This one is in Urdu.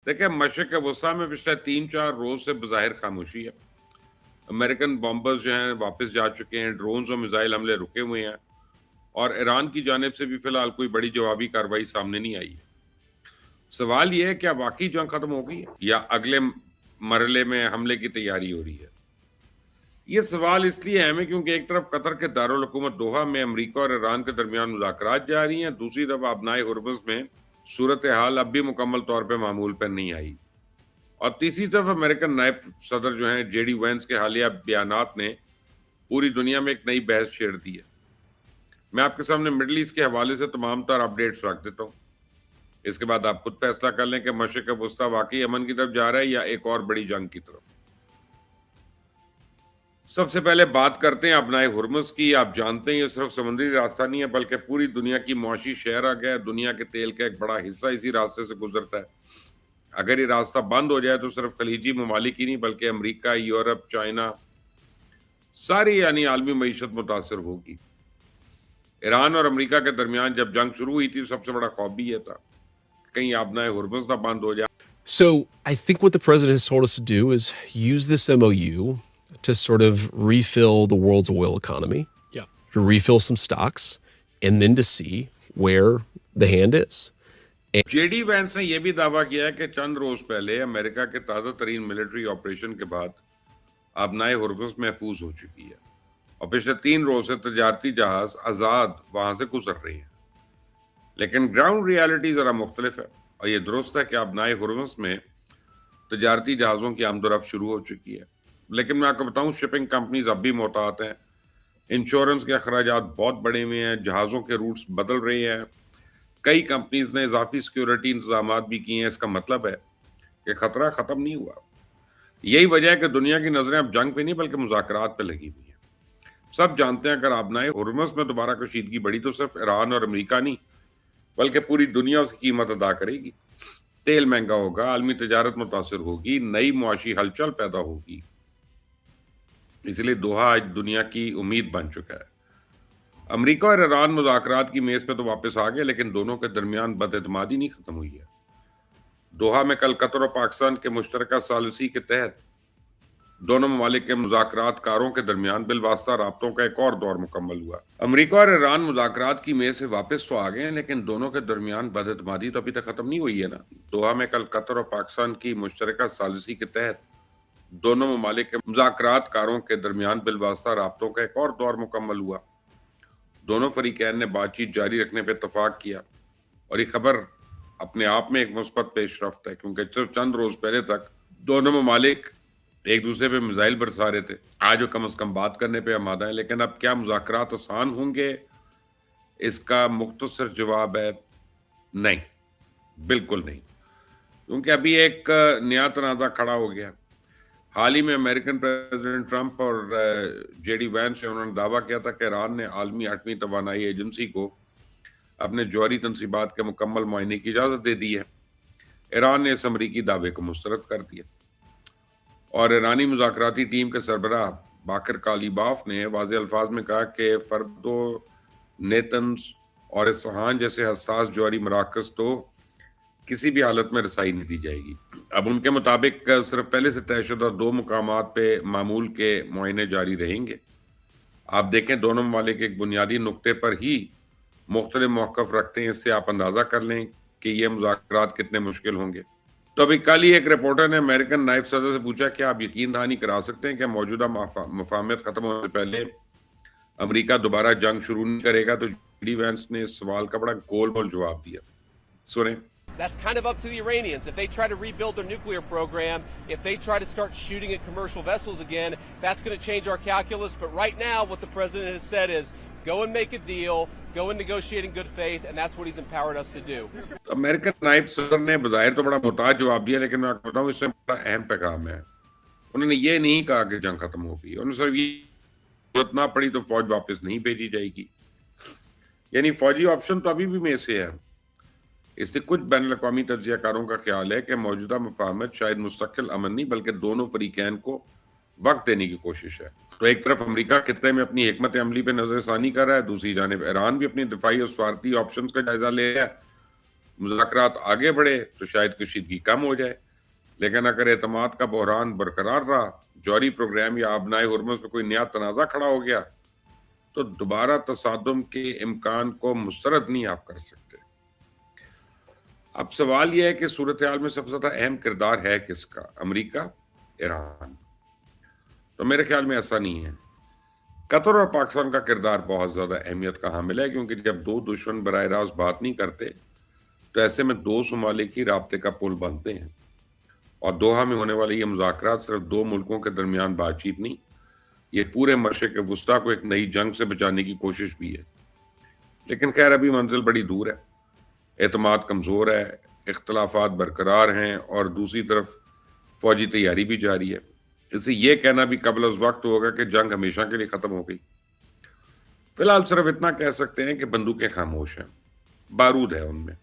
دیکھیں مشرق وسطیٰ میں پچھلے 3-4 روز سے بظاہر خاموشی ہے. امریکن بامبرز جو ہیں واپس جا چکے ہیں، ڈرونز اور میزائل حملے رکے ہوئے ہیں، اور ایران کی جانب سے بھی فی الحال کوئی بڑی جوابی کارروائی سامنے نہیں آئی ہے. سوال یہ ہے کیا واقعی جنگ ختم ہو گئی ہے یا اگلے مرحلے میں حملے کی تیاری ہو رہی ہے؟ یہ سوال اس لیے اہم ہے کیونکہ ایک طرف قطر کے دارالحکومت دوحہ میں امریکہ اور ایران کے درمیان مذاکرات جاری ہیں، دوسری طرف آبنائے ہرمز میں صورتحال اب بھی مکمل طور پہ معمول پر نہیں آئی، اور تیسری طرف امریکن نائب صدر جو ہیں جے ڈی وینس کے حالیہ بیانات نے پوری دنیا میں ایک نئی بحث چھیڑ دی ہے. میں آپ کے سامنے مڈل ایسٹ کے حوالے سے تمام تر اپڈیٹس رکھ دیتا ہوں، اس کے بعد آپ خود فیصلہ کر لیں کہ مشرق وسطیٰ واقعی امن کی طرف جا رہا ہے یا ایک اور بڑی جنگ کی طرف. سب سے پہلے بات کرتے ہیں ابنائے ہرمز کی. آپ جانتے ہیں یہ صرف سمندری راستہ نہیں ہے بلکہ پوری دنیا کی معاشی شہر آ گیا ہے. دنیا کے تیل کا ایک بڑا حصہ اسی راستے سے گزرتا ہے. اگر یہ راستہ بند ہو جائے تو صرف خلیجی ممالک ہی نہیں بلکہ امریکہ، یورپ، چائنا، ساری یعنی عالمی معیشت متاثر ہوگی. ایران اور امریکہ کے درمیان جب جنگ شروع ہوئی تھی سب سے بڑا خواب بھی یہ تھا کہیں آبنائے ہرمز نہ بند ہو جائے. So I think what the president has told us to do is use this MOU to sort of refill the world's oil economy, to refill some stocks, and then to see where the hand is. J D Vance نے یہ بھی دعویٰ کیا ہے کہ چند روز پہلے امریکہ کے تازہ ترین ملٹری آپریشن کے بعد آبنائے ہرمز محفوظ ہو چکی ہے، اور پچھلے 3 روز سے تجارتی جہاز آزاد وہاں سے گزر رہے ہیں. لیکن گراؤنڈ ریالٹی ذرا مختلف ہے، اور یہ درست ہے کہ آبنائے ہرمز میں تجارتی جہازوں کی آمد و رفت شروع ہو چکی ہے، لیکن میں آپ کو بتاؤں شپنگ کمپنیز اب بھی محتاط ہیں. انشورنس کے اخراجات بہت بڑے ہوئے ہیں، جہازوں کے روٹس بدل رہے ہیں، کئی کمپنیز نے اضافی سیکیورٹی انتظامات بھی کیے ہیں. اس کا مطلب ہے کہ خطرہ ختم نہیں ہوا. یہی وجہ ہے کہ دنیا کی نظریں اب جنگ پہ نہیں بلکہ مذاکرات پہ لگی ہوئی ہیں. سب جانتے ہیں اگر آبنائے ہرمز میں دوبارہ کشیدگی بڑھی تو صرف ایران اور امریکہ نہیں بلکہ پوری دنیا اس کی قیمت ادا کرے گی. تیل مہنگا ہوگا، عالمی تجارت متاثر ہوگی، نئی معاشی ہلچل پیدا ہوگی. اس لیے دوحہ آج دنیا کی امید بن چکا ہے. امریکہ اور ایران مذاکرات کی میز پہ تو واپس آ گئے لیکن دونوں کے درمیان بد اعتمادی نہیں ختم ہوئی ہے. دوحہ میں کل قطر اور پاکستان کے مشترکہ ثالثی کے تحت دونوں ممالک کے مذاکرات کاروں کے درمیان بالواسطہ رابطوں کا ایک اور دور مکمل ہوا. امریکہ اور ایران مذاکرات کی میز سے واپس تو آ گئے ہیں لیکن دونوں کے درمیان بد اعتمادی تو ابھی تک ختم نہیں ہوئی ہے نا. دوحہ میں کل قطر اور پاکستان کی مشترکہ ثالثی کے تحت دونوں ممالک کے مذاکرات کاروں کے درمیان بالواسطہ رابطوں کا ایک اور دور مکمل ہوا. دونوں فریقین نے بات چیت جاری رکھنے پہ اتفاق کیا، اور یہ خبر اپنے آپ میں ایک مثبت پیش رفت ہے کیونکہ صرف چند روز پہلے تک دونوں ممالک ایک دوسرے پہ میزائل برسا رہے تھے. آج وہ کم از کم بات کرنے پہ آمادہ ہیں، لیکن اب کیا مذاکرات آسان ہوں گے؟ اس کا مختصر جواب ہے نہیں، بالکل نہیں، کیونکہ ابھی ایک نیا تنازع کھڑا ہو گیا. حال ہی میں امریکن پریزیڈنٹ ٹرمپ اور جے ڈی وینس انہوں نے دعویٰ کیا تھا کہ ایران نے عالمی ایٹمی توانائی ایجنسی کو اپنے جوہری تنصیبات کے مکمل معائنے کی اجازت دے دی ہے. ایران نے اس امریکی دعوے کو مسترد کر دیا، اور ایرانی مذاکراتی ٹیم کے سربراہ باقر کالیباف نے واضح الفاظ میں کہا کہ فردو، نیتنز اور اصفہان جیسے حساس جوہری مراکز تو کسی بھی حالت میں رسائی نہیں دی جائے گی. اب ان کے مطابق صرف پہلے سے طے شدہ 2 مقامات پہ معمول کے معائنے جاری رہیں گے. آپ دیکھیں دونوں ممالک ایک بنیادی نقطے پر ہی مختلف موقف رکھتے ہیں، اس سے آپ اندازہ کر لیں کہ یہ مذاکرات کتنے مشکل ہوں گے. تو ابھی کل ہی ایک رپورٹر نے امریکن نائب صدر سے پوچھا کہ آپ یقین دہانی کرا سکتے ہیں کہ موجودہ مفاہمت ختم ہونے سے پہلے امریکہ دوبارہ جنگ شروع نہیں کرے گا؟ تو جے ڈی وینس نے اس سوال کا بڑا گول مول جواب دیا. سنیں. That's kind of up to the Iranians. If they try to rebuild their nuclear program, if they try to start shooting at commercial vessels again, that's going to change our calculus. But right now, what the president has said is, go and make a deal, go and negotiate in good faith, and that's what he's empowered us to do. American نائب صدر نے بظاہر تو بڑا محتاط جواب دیا، لیکن میں آپ کو بتاؤں اس میں بڑا اہم پیغام ہے. انہوں نے یہ نہیں کہا کہ جنگ ختم ہو گئی، انہوں نے صرف یہ ضرورت نہ پڑی تو فوج واپس نہیں بھیجی جائے گی. یعنی فوجی آپشن تو ابھی بھی میں سے ہے. اس سے کچھ بین الاقوامی تجزیہ کاروں کا خیال ہے کہ موجودہ مفاہمت شاید مستقل امن نہیں بلکہ دونوں فریقین کو وقت دینے کی کوشش ہے. تو ایک طرف امریکہ خطے میں اپنی حکمت عملی پہ نظر ثانی کر رہا ہے، دوسری جانب ایران بھی اپنی دفاعی اور سفارتی آپشنز کا جائزہ لے رہا ہے. مذاکرات آگے بڑھے تو شاید کشیدگی کم ہو جائے، لیکن اگر اعتماد کا بحران برقرار رہا، جوہری پروگرام یا آبنائے ہرمز میں کوئی نیا تنازع کھڑا ہو گیا تو دوبارہ تصادم کے امکان کو مسترد نہیں آپ کر سکتے۔ اب سوال یہ ہے کہ صورتحال میں سب سے زیادہ اہم کردار ہے کس کا؟ امریکہ، ایران؟ تو میرے خیال میں ایسا نہیں ہے۔ قطر اور پاکستان کا کردار بہت زیادہ اہمیت کا حامل ہے، کیونکہ جب دو دشمن براہ راست بات نہیں کرتے تو ایسے میں دو ممالک ہی رابطے کا پل بنتے ہیں، اور دوحہ میں ہونے والے یہ مذاکرات صرف دو ملکوں کے درمیان بات چیت نہیں، یہ پورے مشرق وسطیٰ کو ایک نئی جنگ سے بچانے کی کوشش بھی ہے۔ لیکن خیر ابھی منزل بڑی دور ہے، اعتماد کمزور ہے، اختلافات برقرار ہیں، اور دوسری طرف فوجی تیاری بھی جاری ہے۔ اسے یہ کہنا بھی قبل از وقت ہوگا کہ جنگ ہمیشہ کے لیے ختم ہو گئی۔ فی الحال صرف اتنا کہہ سکتے ہیں کہ بندوقیں خاموش ہیں، بارود ہے ان میں۔